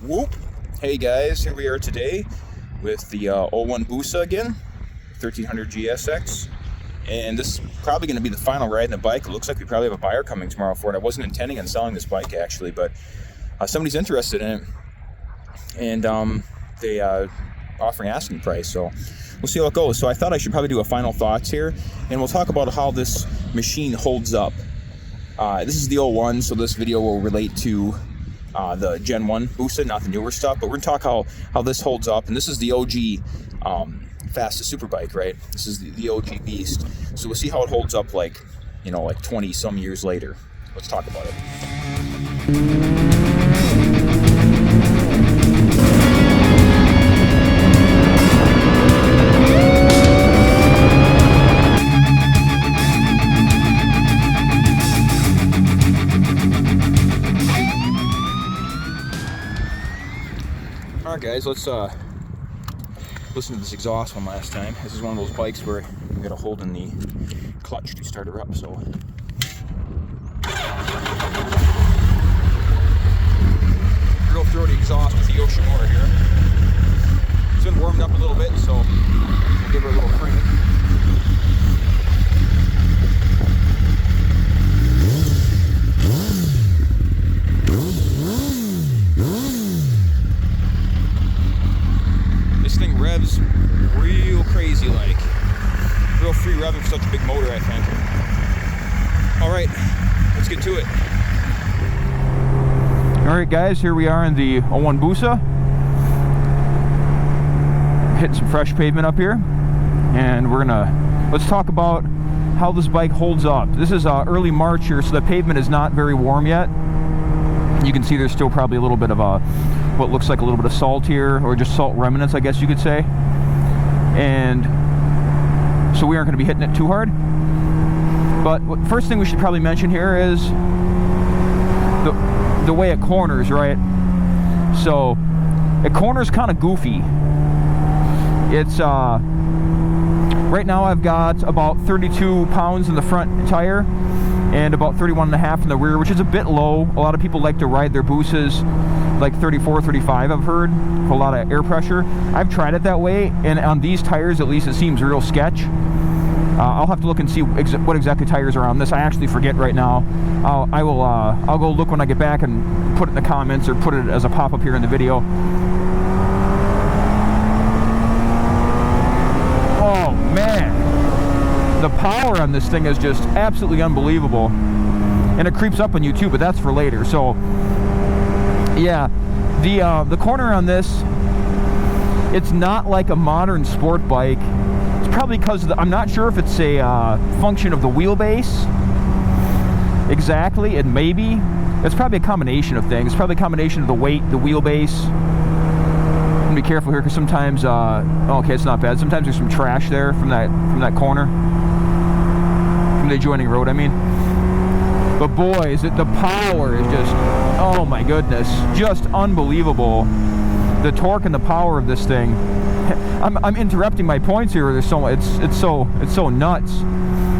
Whoop! Hey guys, here we are today with the 01 Busa again, 1300 GSX, and this is probably going to be the final ride in the bike. It looks like we probably have a buyer coming tomorrow for it. I wasn't intending on selling this bike actually, but somebody's interested in it, and they offering asking price, so we'll see how it goes. So I thought I should probably do a final thoughts here, and we'll talk about how this machine holds up. This is the 01, so this video will relate to the Gen 1 Busa, not the newer stuff, but we're gonna talk how this holds up. And this is the OG fastest superbike, right? This is the OG beast. So we'll see how it holds up, like, you know, like 20 some years later. Let's talk about it. Alright guys, let's listen to this exhaust one last time. This is one of those bikes where you gotta hold in the clutch to start her up, so. Real throaty exhaust with the Yoshimura here. It's been warmed up a little bit, so we'll give her a little crank. This thing revs real crazy, like real free revving for such a big motor, I think. All right, let's get to it. All right, guys, here we are in the 01 Busa. Hitting some fresh pavement up here, and let's talk about how this bike holds up. This is early March here, so the pavement is not very warm yet. You can see there's still probably a little bit of what looks like a little bit of salt here, or just salt remnants, I guess you could say. And so we aren't going to be hitting it too hard. But first thing we should probably mention here is the way it corners, right? So it corners kind of goofy. It's right now I've got about 32 pounds in the front tire and about 31.5 in the rear, which is a bit low. A lot of people like to ride their Busas like 34, 35, I've heard, for a lot of air pressure. I've tried it that way, and on these tires, at least, it seems real sketch. I'll have to look and see what exactly tires are on this. I actually forget right now. I'll go look when I get back and put it in the comments, or put it as a pop-up here in the video. Oh, man. The power on this thing is just absolutely unbelievable. And it creeps up on you too, but that's for later. So yeah, the corner on this, it's not like a modern sport bike. It's probably because I'm not sure if it's a function of the wheelbase exactly, and maybe it's probably a combination of things. It's probably a combination of the weight, the wheelbase. I'm gonna be careful here because sometimes okay, it's not bad. Sometimes there's some trash there from that corner, from the adjoining road, I mean. But boys, the power is just, oh my goodness, just unbelievable. The torque and the power of this thing. I'm interrupting my points here. There's it's so nuts.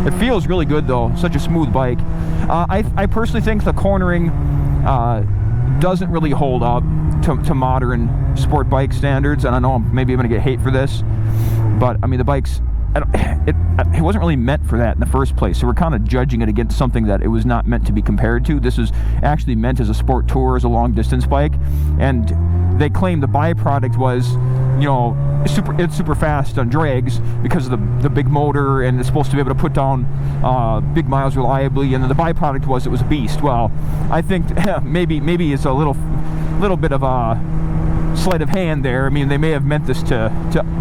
It feels really good though. Such a smooth bike. I personally think the cornering doesn't really hold up to modern sport bike standards, and I know maybe I'm gonna get hate for this, but I mean the bike's. It wasn't really meant for that in the first place, so we're kind of judging it against something that it was not meant to be compared to. This is actually meant as a sport tour, as a long distance bike, and they claim the byproduct was, you know, it's super fast on drags because of the big motor, and it's supposed to be able to put down big miles reliably, and then the byproduct was it was a beast. Well, I think maybe it's a little bit of a sleight of hand there. I mean, they may have meant this to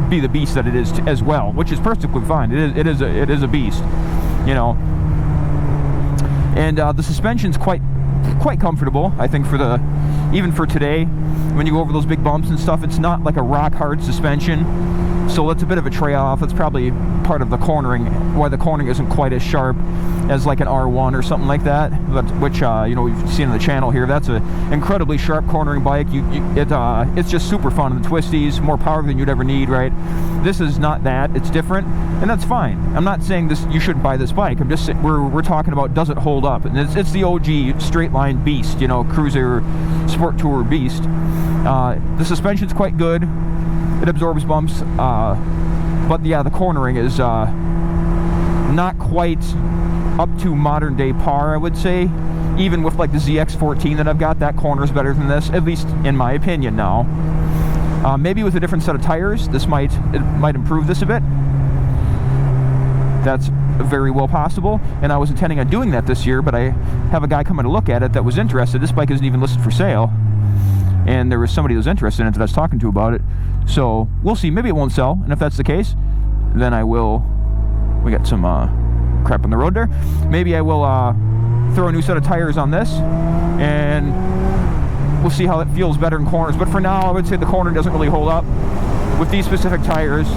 be the beast that it is as well, which is perfectly fine. It is a beast, you know. And the suspension's quite comfortable, I think, even for today. When you go over those big bumps and stuff, it's not like a rock hard suspension. So that's a bit of a trade-off. That's probably part of the cornering, why the cornering isn't quite as sharp as like an R1 or something like that, but which you know, we've seen on the channel here. That's an incredibly sharp cornering bike. It's just super fun in the twisties, more power than you'd ever need, right? This is not that. It's different, and that's fine. I'm not saying this you shouldn't buy this bike. I'm just we're talking about, does it hold up? And it's the OG straight line beast, you know, cruiser sport tour beast. The suspension's quite good. It absorbs bumps, but yeah, the cornering is not quite up to modern day par, I would say. Even with like the ZX14 that I've got, that corner is better than this, at least in my opinion now. Maybe with a different set of tires, it might improve this a bit. That's very well possible, and I was intending on doing that this year, but I have a guy coming to look at it that was interested. This bike isn't even listed for sale, and there was somebody who was interested in it that I was talking to about it. So we'll see. Maybe it won't sell, and if that's the case, then I will. We got some crap on the road there. Maybe I will throw a new set of tires on this, and we'll see how it feels better in corners. But for now, I would say the corner doesn't really hold up with these specific tires.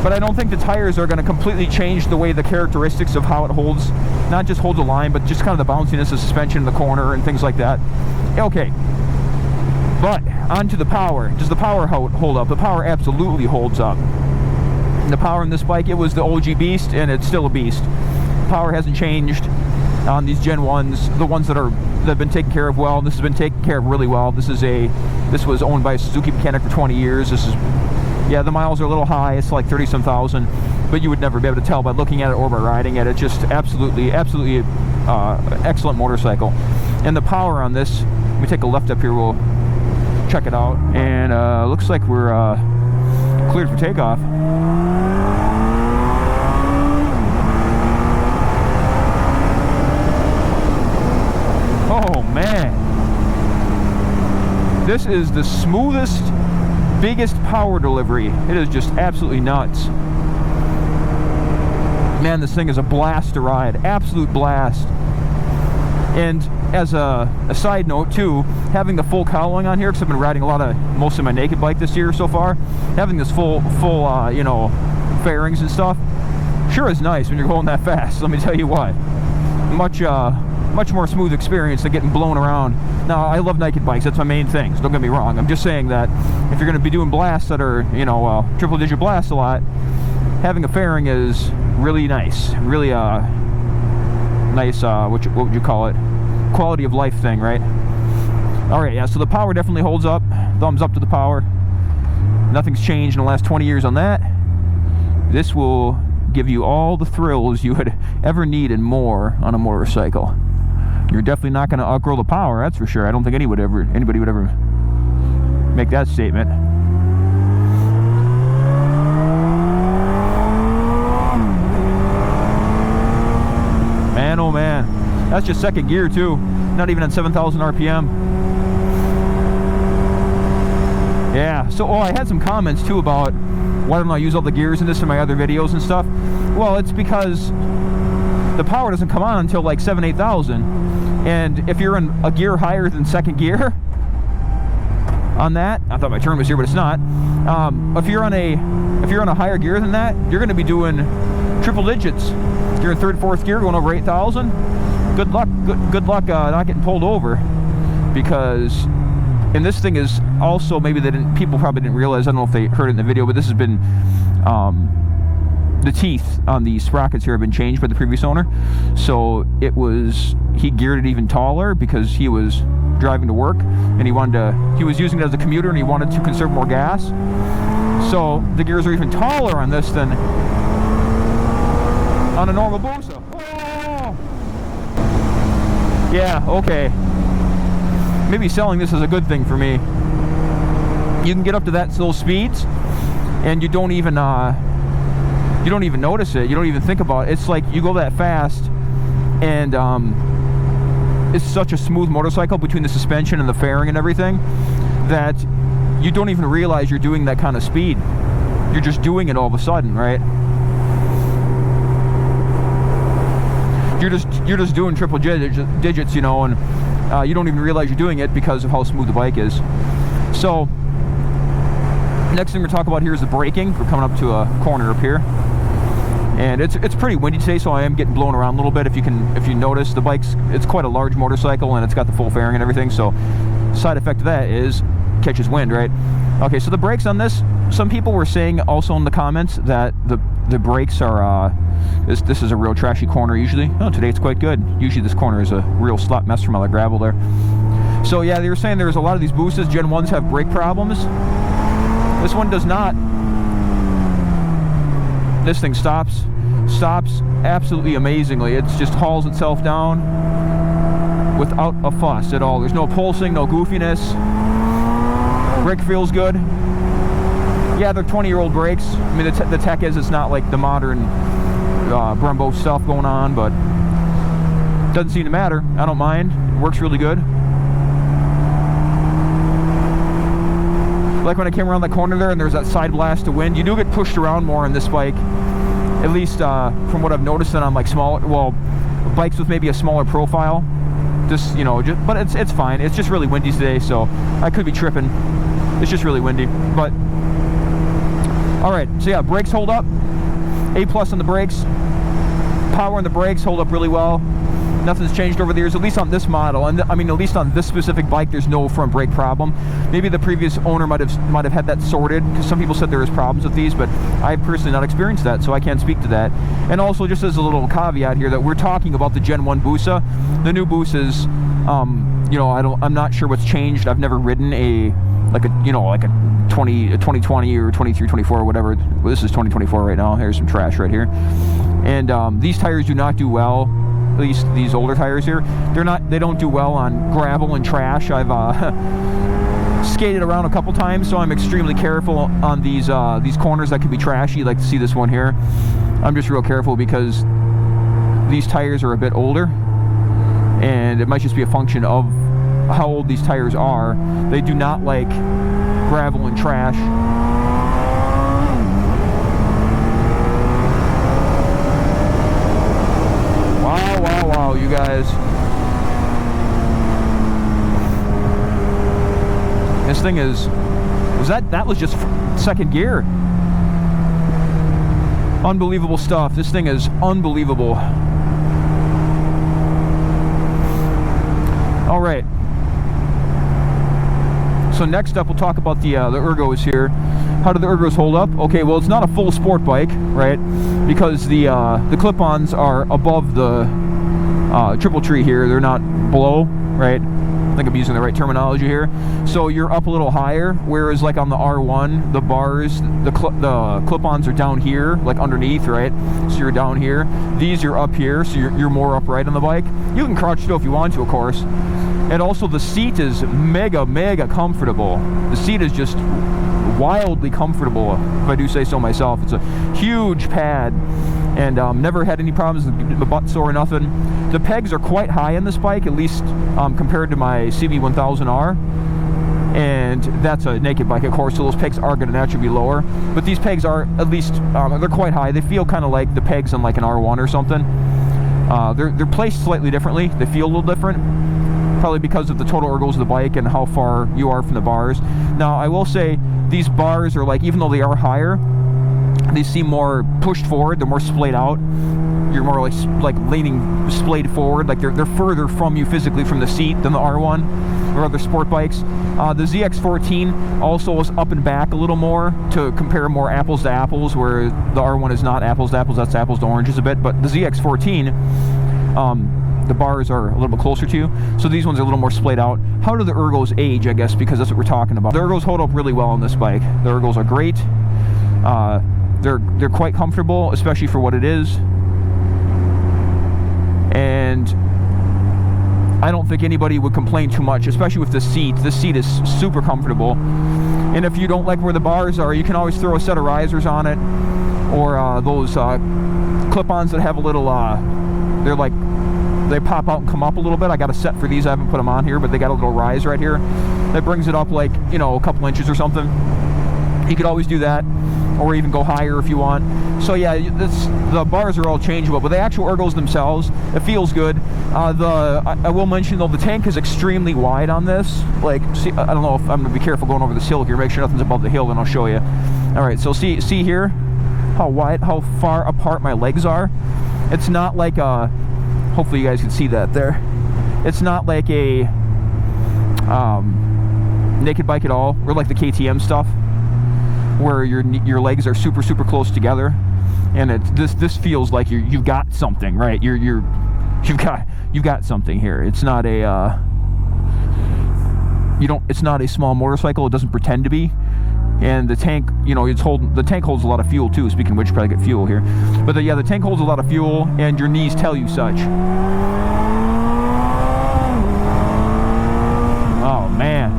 But I don't think the tires are going to completely change the way the characteristics of how it holds, not just holds a line, but just kind of the bounciness of suspension in the corner and things like that. Okay. But on to the power. Does the power hold up? The power absolutely holds up. The power in this bike, it was the OG beast, and it's still a beast. Power hasn't changed on these Gen 1s, the ones that have been taken care of well. This has been taken care of really well. This was owned by a Suzuki mechanic for 20 years. Yeah, the miles are a little high. It's like 30-some thousand, but you would never be able to tell by looking at it or by riding it. It's just absolutely excellent motorcycle. And the power on this, let me take a left up here, we'll check it out. And looks like we're cleared for takeoff. Oh man, this is the smoothest, biggest power delivery. It is just absolutely nuts. Man, this thing is a blast to ride. Absolute blast. And as a side note too, having the full cowling on here, because I've been riding most of my naked bike this year so far, having this full you know, fairings and stuff, sure is nice when you're going that fast. Let me tell you what. Much more smooth experience than getting blown around. Now, I love naked bikes. That's my main thing, so don't get me wrong. I'm just saying that if you're going to be doing blasts that are, you know, triple-digit blasts a lot, having a fairing is really nice. Really nice, what would you call it? Quality of life thing, right? All right, yeah, so the power definitely holds up. Thumbs up to the power. Nothing's changed in the last 20 years on that. This will give you all the thrills you would ever need and more on a motorcycle. You're definitely not going to outgrow the power, that's for sure. I don't think anybody would ever make that statement. Man, oh man, that's just second gear too. Not even at 7,000 RPM. Yeah. So, I had some comments too about why don't I use all the gears in this in my other videos and stuff. Well, it's because the power doesn't come on until like 8,000. And if you're in a gear higher than second gear on that, I thought my turn was here, but it's not. If you're on a higher gear than that, you're going to be doing triple digits. If you're in third, fourth gear going over 8,000, good luck not getting pulled over. Because, and this thing is also, maybe people probably didn't realize, I don't know if they heard it in the video, but this has been, the teeth on the sprockets here have been changed by the previous owner. So he geared it even taller because he was driving to work and he was using it as a commuter and he wanted to conserve more gas. So the gears are even taller on this than on a normal Busa. Oh! Yeah, okay. Maybe selling this is a good thing for me. You can get up to those speeds and you don't even notice it. You don't even think about it. It's like you go that fast and it's such a smooth motorcycle between the suspension and the fairing and everything that you don't even realize you're doing that kind of speed. You're just doing it all of a sudden, right? You're just doing triple digits, you know, and you don't even realize you're doing it because of how smooth the bike is. So Next thing we're gonna talk about here is the braking. We're coming up to a corner up here, and it's pretty windy today, so I am getting blown around a little bit. If you notice, the it's quite a large motorcycle, and it's got the full fairing and everything. So side effect of that is catches wind, right? Okay, so the brakes on this, some people were saying also in the comments that the brakes are this is a real trashy corner usually. Oh, today it's quite good. Usually this corner is a real slot mess from all the gravel there. So yeah, they were saying there's a lot of these Busas, Gen 1s have brake problems. This one does not. This thing stops absolutely amazingly. It just hauls itself down without a fuss at all. There's no pulsing, no goofiness. Brake feels good. Yeah, they're 20-year-old brakes. I mean, the tech is, it's not like the modern Brembo stuff going on, but it doesn't seem to matter. I don't mind. It works really good. Like when I came around the corner there and there's that side blast of wind, you do get pushed around more on this bike, at least from what I've noticed, than on like bikes with maybe a smaller profile. Just, but it's fine. It's just really windy today, so I could be tripping. It's just really windy, but all right. So yeah, brakes hold up. A+ on the brakes. Power on the brakes hold up really well. Nothing's changed over the years, at least on this model, and I mean, at least on this specific bike, there's no front brake problem. Maybe the previous owner might have had that sorted, because some people said there was problems with these, but I've personally not experienced that, so I can't speak to that. And also, just as a little caveat here, that we're talking about the Gen 1 Busa. The new Busas, I'm not sure what's changed. I've never ridden a 2020 or 23, 24 or whatever. Well, this is 2024 right now. Here's some trash right here, and these tires do not do well. At least these older tires here, they don't do well on gravel and trash. I've skated around a couple times, so I'm extremely careful on these corners that can be trashy. Like to see this one here, I'm just real careful because these tires are a bit older, and it might just be a function of how old these tires are. They do not like gravel and trash. Wow, you guys. This thing that was just second gear. Unbelievable stuff. This thing is unbelievable. All right. So next up, we'll talk about the Ergos here. How do the Ergos hold up? Okay, well, it's not a full sport bike, right? Because the clip-ons are above the triple tree here. They're not below, right? I think I'm using the right terminology here. So you're up a little higher, whereas like on the R1, the bars, the clip-ons are down here, like underneath, right? So you're down here. These you're up here, so you're more upright on the bike. You can crouch still if you want to, of course. And also the seat is mega comfortable. The seat is just wildly comfortable, if I do say so myself. It's a huge pad, and never had any problems with the butt sore or nothing. The pegs are quite high on this bike, at least compared to my CB1000R, and that's a naked bike, of course, so those pegs are going to naturally be lower, but these pegs are at least they're quite high. They feel kind of like the pegs on like an R1 or something. They're placed slightly differently. They feel a little different, probably because of the total ergos of the bike and how far you are from the bars. Now, I will say these bars are like, even though they are higher, they seem more pushed forward. They're more splayed out. You're more like leaning splayed forward, like they're further from you physically from the seat than the R1 or other sport bikes. The ZX14 also is up and back a little more to compare more apples to apples, where the R1 is not apples to apples, that's apples to oranges a bit, but the ZX14, the bars are a little bit closer to you, so these ones are a little more splayed out. How do the Ergos age, I guess, because that's what we're talking about. The Ergos hold up really well on this bike. The Ergos are great. They're quite comfortable, especially for what it is. And I don't think anybody would complain too much, especially with the seat. The seat is super comfortable. And if you don't like where the bars are, you can always throw a set of risers on it, or those clip-ons that have a little, they pop out and come up a little bit. I got a set for these. I haven't put them on here, but they got a little rise right here that brings it up like, a couple inches or something. You could always do that, or even go higher if you want. So yeah, the bars are all changeable, but the actual ergos themselves, it feels good. I will mention though, the tank is extremely wide on this. Like, see, I don't know if I'm gonna be careful going over this hill here, make sure nothing's above the hill, and I'll show you. All right, so see here how far apart my legs are. It's not like a, hopefully you guys can see that there. It's not like a naked bike at all, or like the KTM stuff, where your legs are super close together, and this feels like you've got something, right? You've got something here. It's not a it's not a small motorcycle. It doesn't pretend to be. And the tank, the tank holds a lot of fuel too. Speaking of which, probably get fuel here. But the tank holds a lot of fuel, and your knees tell you such. Oh man,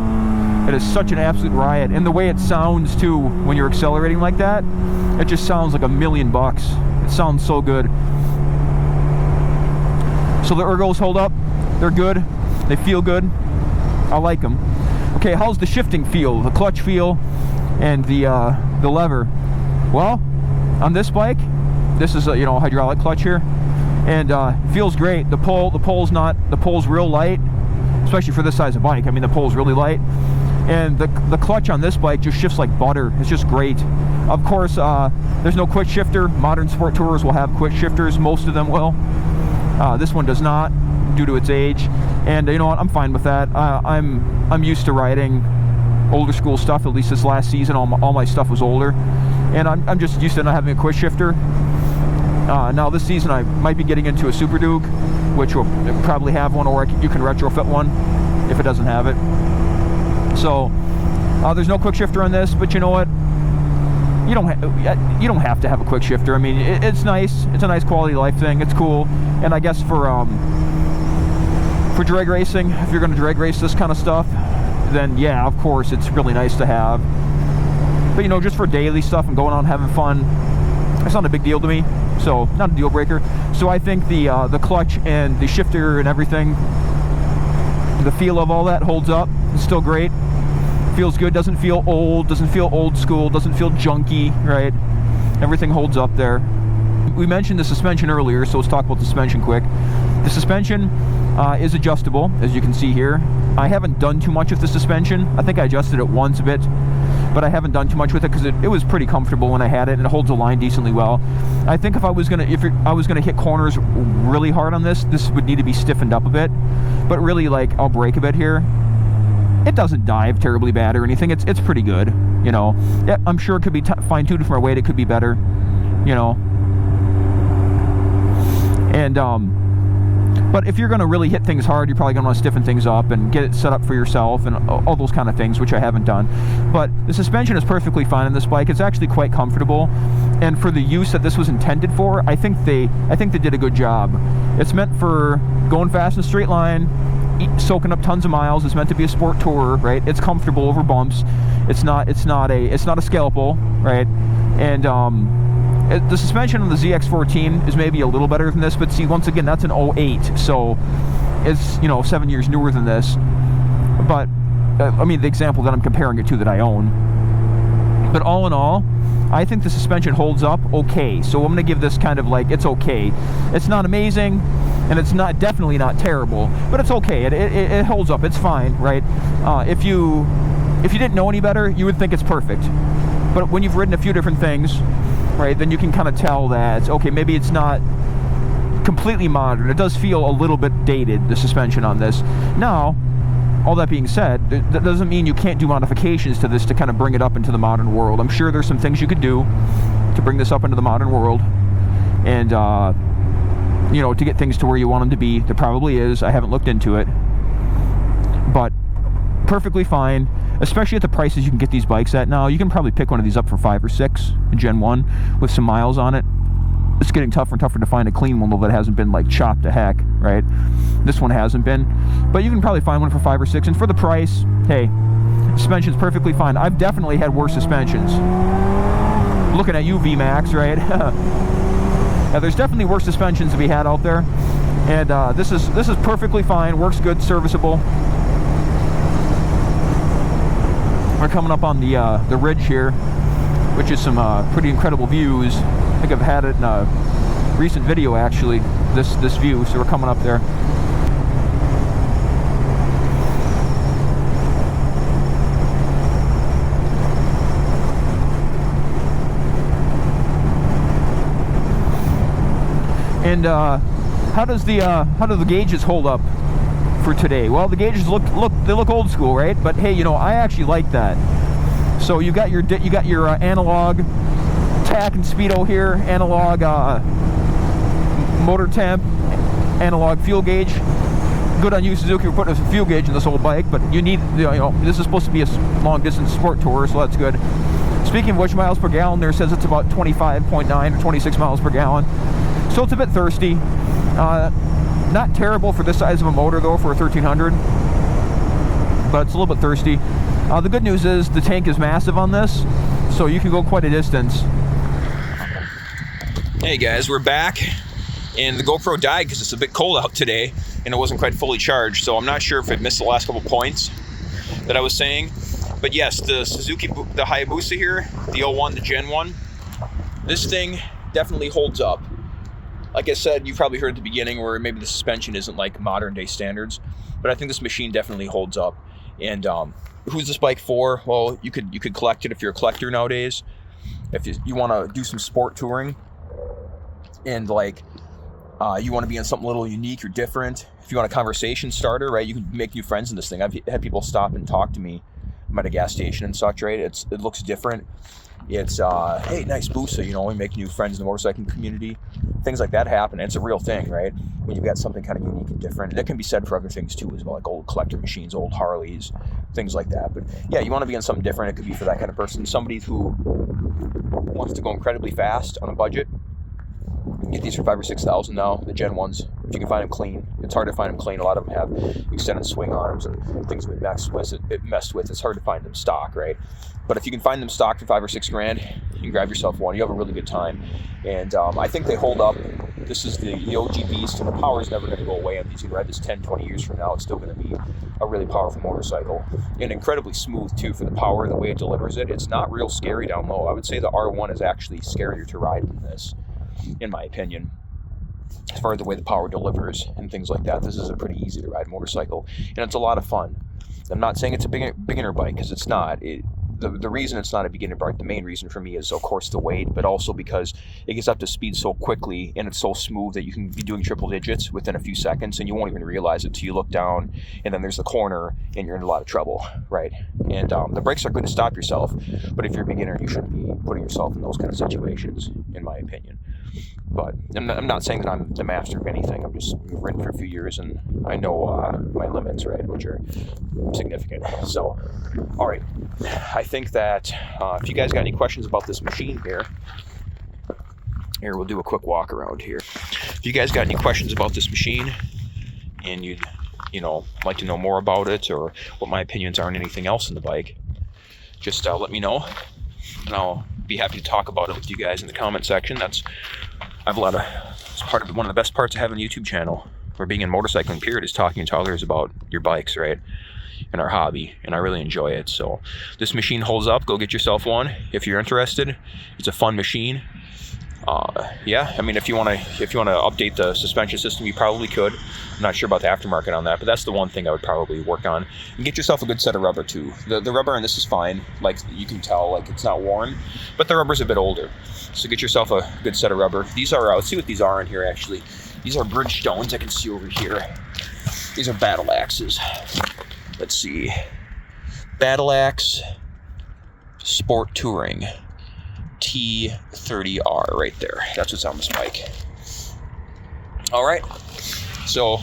it is such an absolute riot. And the way it sounds too when you're accelerating like that, it just sounds like $1,000,000. It sounds so good. So the ergos hold up. They're good. They feel good. I like them. Okay, how's the shifting feel? The clutch feel? And the lever. Well, on this bike, this is a hydraulic clutch here, and it feels great. The pole's real light, especially for this size of bike. I mean, the pole's really light, and the clutch on this bike just shifts like butter. It's just great. Of course, there's no quick shifter. Modern sport tourers will have quick shifters. Most of them will. This one does not, due to its age, and you know what? I'm fine with that. I'm used to riding older school stuff. At least this last season, all my stuff was older, and I'm just used to not having a quick shifter. Now this season I might be getting into a Super Duke, which will probably have one, or you can retrofit one if it doesn't have it. So there's no quick shifter on this, but you know what? You don't have to have a quick shifter. I mean, it's nice. It's a nice quality of life thing. It's cool, and I guess for drag racing, if you're going to drag race this kind of stuff, then yeah, of course, it's really nice to have. But just for daily stuff and going out and having fun, it's not a big deal to me. So not a deal breaker. So I think the clutch and the shifter and everything, the feel of all that holds up. It's still great. Feels good. Doesn't feel old. Doesn't feel old school. Doesn't feel junky. Right? Everything holds up there. We mentioned the suspension earlier, so let's talk about the suspension quick. The suspension is adjustable, as you can see here. I haven't done too much with the suspension. I think I adjusted it once a bit, but I haven't done too much with it because it was pretty comfortable when I had it, and it holds the line decently well. I think if I was gonna hit corners really hard on this would need to be stiffened up a bit. But really, like, I'll brake a bit here. It doesn't dive terribly bad or anything. It's pretty good. Yeah, I'm sure it could be fine-tuned from our weight. It could be better. And but if you're going to really hit things hard, you're probably going to want to stiffen things up and get it set up for yourself and all those kind of things, which I haven't done. But the suspension is perfectly fine on this bike. It's actually quite comfortable, and for the use that this was intended for, I think they did a good job. It's meant for going fast in a straight line, soaking up tons of miles. It's meant to be a sport tourer, right? It's comfortable over bumps. It's not a scalpel, right? And the suspension on the ZX14 is maybe a little better than this, but see, once again, that's an 08, so it's 7 years newer than this. But I mean, the example that I'm comparing it to that I own. But all in all, I think the suspension holds up okay. So I'm going to give this kind of like, it's okay. It's not amazing, and it's definitely not terrible, but it's okay. It holds up. It's fine, right? If you didn't know any better, you would think it's perfect. But when you've ridden a few different things, right, then you can kind of tell that, okay, maybe it's not completely modern. It does feel a little bit dated, the suspension on this. Now, all that being said, that doesn't mean you can't do modifications to this to kind of bring it up into the modern world. I'm sure there's some things you could do to bring this up into the modern world, and to get things to where you want them to be. There probably is. I haven't looked into it, but perfectly fine, especially at the prices you can get these bikes at now. You can probably pick one of these up for 5 or 6, a Gen 1 with some miles on it. It's getting tougher and tougher to find a clean one, though, that hasn't been like chopped to heck, right? This one hasn't been, but you can probably find one for 5 or 6, and for the price, hey, suspension's perfectly fine. I've definitely had worse suspensions. Looking at you, VMAX, right? Yeah, there's definitely worse suspensions to be had out there, and this is perfectly fine. Works good, serviceable. We're coming up on the ridge here, which is some pretty incredible views. think I've had it in a recent video actually, this view, so we're coming up there. And how do the gauges hold up for today? Well, the gauges look old school, right? But hey, you know, I actually like that. So you got your analog tach and speedo here, analog motor temp, analog fuel gauge. Good on you, Suzuki, for putting a fuel gauge in this old bike, but you need, you know, this is supposed to be a long distance sport tour, so that's good. Speaking of which, miles per gallon, there says it's about 25.9 or 26 miles per gallon. So it's a bit thirsty. Not terrible for this size of a motor though, for a 1300, but it's a little bit thirsty. The good news is the tank is massive on this, so you can go quite a distance. Hey guys, we're back, and the GoPro died because it's a bit cold out today and it wasn't quite fully charged, so I'm not sure if it missed the last couple points that I was saying. But yes, the Suzuki, the Hayabusa here, the 01, the Gen 1, this thing definitely holds up. Like I said, you probably heard at the beginning where maybe the suspension isn't like modern day standards, but I think this machine definitely holds up. And who's this bike for? Well, you could collect it if you're a collector nowadays. If you want to do some sport touring, and like you want to be on something a little unique or different. If you want a conversation starter, right? You can make new friends in this thing. I've had people stop and talk to me. I'm at a gas station and such, right? It looks different. It's hey, nice Busa, you know, we make new friends in the motorcycling community. Things like that happen. It's a real thing, right? When you've got something kind of unique and different. And that can be said for other things too, as well, like old collector machines, old Harleys, things like that. But yeah, you want to be on something different. It could be for that kind of person. Somebody who wants to go incredibly fast on a budget. You can get these for $5,000 or $6,000 now, the Gen 1s, if you can find them clean. It's hard to find them clean. A lot of them have extended swing arms and things that it messed with. It's hard to find them stock, right? But if you can find them stock for $5,000 or $6,000, you can grab yourself one. You have a really good time. And I think they hold up. This is the OG beast, and the power is never going to go away on these. You can ride this 10, 20 years from now. It's still going to be a really powerful motorcycle. And incredibly smooth, too, for the power, the way it delivers it. It's not real scary down low. I would say the R1 is actually scarier to ride than this, in my opinion, as far as the way the power delivers and things like that. This is a pretty easy to ride motorcycle, and it's a lot of fun. I'm not saying it's a beginner bike, because it's not. The reason it's not a beginner bike, the main reason for me is, of course, the weight, but also because it gets up to speed so quickly and it's so smooth that you can be doing triple digits within a few seconds and you won't even realize it till you look down and then there's the corner and you're in a lot of trouble, right? And the brakes are good to stop yourself, but if you're a beginner, you shouldn't be putting yourself in those kind of situations, in my opinion. But I'm not saying that I'm the master of anything. I've ridden for a few years and I know my limits, right, which are significant. So, all right. I think that if you guys got any questions about this machine here, we'll do a quick walk around here. If you guys got any questions about this machine and you'd, like to know more about it or what my opinions are on anything else in the bike, just let me know and I'll be happy to talk about it with you guys in the comment section. It's one of the best parts of having a YouTube channel, or being in motorcycling period, is talking to others about your bikes, right? And our hobby, and I really enjoy it. So this machine holds up. Go get yourself one if you're interested. It's a fun machine. Yeah, I mean, if you want to update the suspension system, you probably could. I'm not sure about the aftermarket on that, but that's the one thing I would probably work on. And get yourself a good set of rubber too. The rubber on this is fine. Like, you can tell, like, it's not worn, but the rubber's a bit older. So get yourself a good set of rubber. These are, let's see what these are in here actually. These are Bridgestones I can see over here. These are battle axes. Let's see. Battle Axe Sport Touring T30R right there. That's what's on this bike. All right. So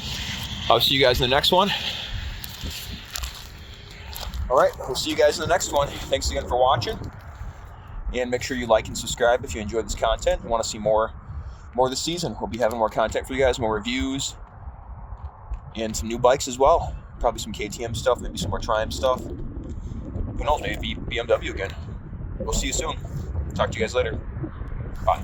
I'll see you guys in the next one. All right. We'll see you guys in the next one. Thanks again for watching. And make sure you like and subscribe if you enjoyed this content and want to see more this season. We'll be having more content for you guys, more reviews, and some new bikes as well. Probably some KTM stuff, maybe some more Triumph stuff. Who knows, maybe BMW again. We'll see you soon. Talk to you guys later. Bye.